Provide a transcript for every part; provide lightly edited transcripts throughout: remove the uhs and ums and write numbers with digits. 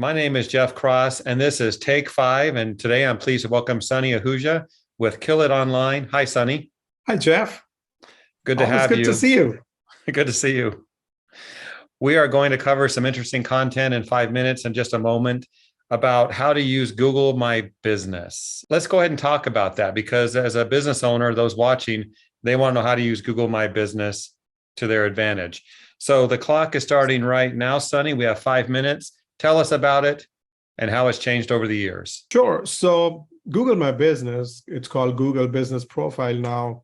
My name is Jeff Cross, and this is Take Five. And today I'm pleased to welcome Sunny Ahuja with Kill It Online. Hi, Sunny. Hi, Jeff. Good to Always have good to you. see you. Good to see you. We are going to cover some interesting content in 5 minutes in just a moment about how to use Google My Business. Let's go ahead and talk about that because as a business owner, those watching, they want to know how to use Google My Business to their advantage. So the clock is starting right now, Sunny. We have 5 minutes. Tell us about it and how it's changed over the years. Sure. So Google My Business, it's called Google Business Profile now.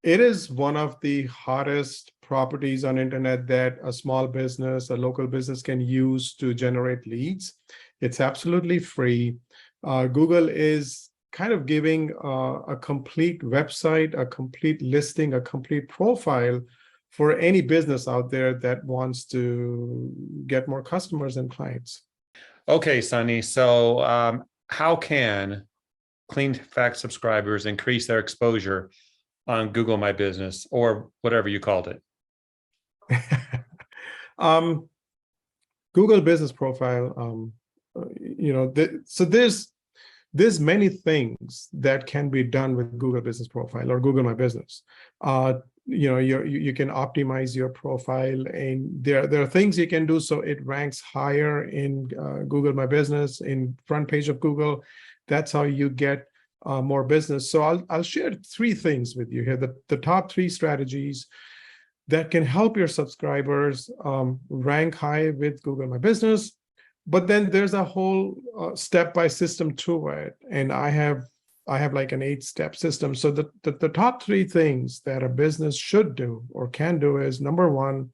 It is one of the hottest properties on internet that a small business, a local business can use to generate leads. It's absolutely free. Google is kind of giving a complete website, a complete listing, a complete profile for any business out there that wants to get more customers and clients. Okay, Sunny. So how can Clean Fact subscribers increase their exposure on Google My Business or whatever you called it? Google Business Profile, so there's many things that can be done with Google Business Profile or Google My Business. You can optimize your profile, and there are things you can do so it ranks higher in Google My Business, in front page of Google. That's how you get more business. So I'll share three things with you here. The top three strategies that can help your subscribers rank high with Google My Business. But then there's a whole step-by system to it, and I have like an 8-step system. So the top three things that a business should do or can do is, number one,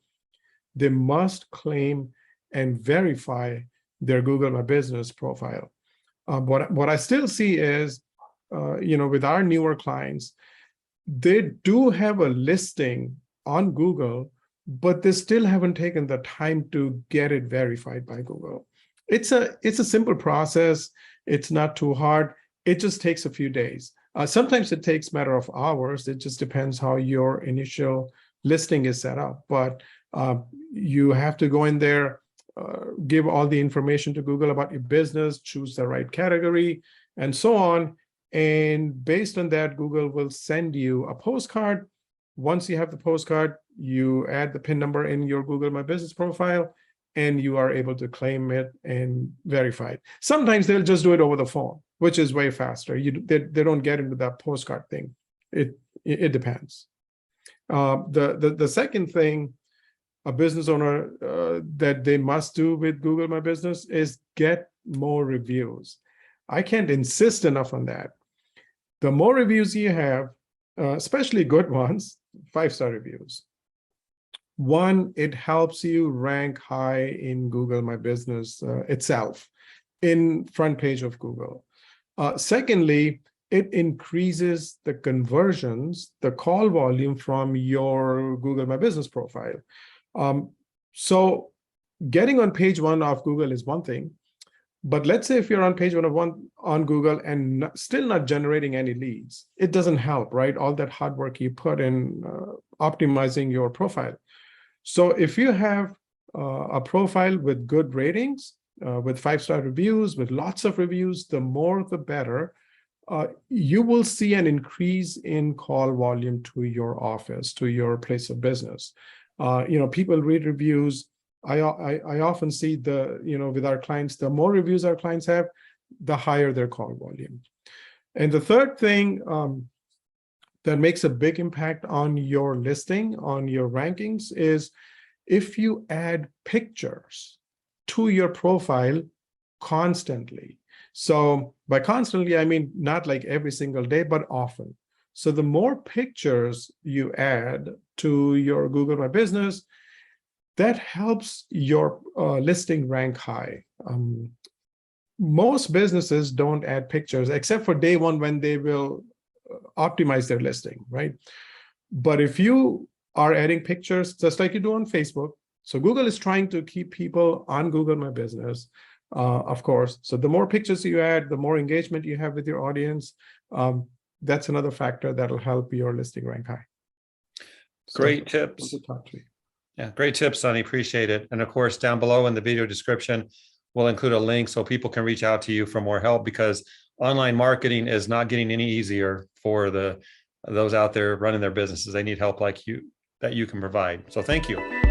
they must claim and verify their Google My Business profile. What I still see is, with our newer clients, they do have a listing on Google, but they still haven't taken the time to get it verified by Google. It's a simple process. It's not too hard. It just takes a few days. Sometimes it takes a matter of hours. It just depends how your initial listing is set up. But you have to go in there, give all the information to Google about your business, choose the right category, and so on. And based on that, Google will send you a postcard. Once you have the postcard, you add the PIN number in your Google My Business profile, and you are able to claim it and verify it. Sometimes they'll just do it over the phone, which is way faster. They don't get into that postcard thing. It depends. The second thing a business owner that they must do with Google My Business is get more reviews. I can't insist enough on that. The more reviews you have, especially good ones, 5-star reviews. One, it helps you rank high in Google My Business itself, in front page of Google. Secondly, it increases the conversions, the call volume from your Google My Business profile. So getting on page 1 of Google is one thing, but let's say if you're on page 1 on Google and still not generating any leads, it doesn't help, right? All that hard work you put in optimizing your profile. So if you have a profile with good ratings, with 5-star reviews, with lots of reviews, the more the better. You will see an increase in call volume to your office, to your place of business. People read reviews. I often see with our clients, the more reviews our clients have, the higher their call volume. And the third thing that makes a big impact on your listing, on your rankings, is if you add pictures to your profile constantly. So by constantly, I mean not like every single day, but often. So the more pictures you add to your Google My Business, that helps your listing rank high. Most businesses don't add pictures except for day one when they will optimize their listing, right? But if you are adding pictures, just like you do on Facebook, so Google is trying to keep people on Google My Business, of course. So the more pictures you add, the more engagement you have with your audience. That's another factor that'll help your listing rank high. Great tips. Yeah, great tips, Sonny. Appreciate it. And of course, down below in the video description, we'll include a link so people can reach out to you for more help, because online marketing is not getting any easier for those out there running their businesses. They need help like you that you can provide. So thank you.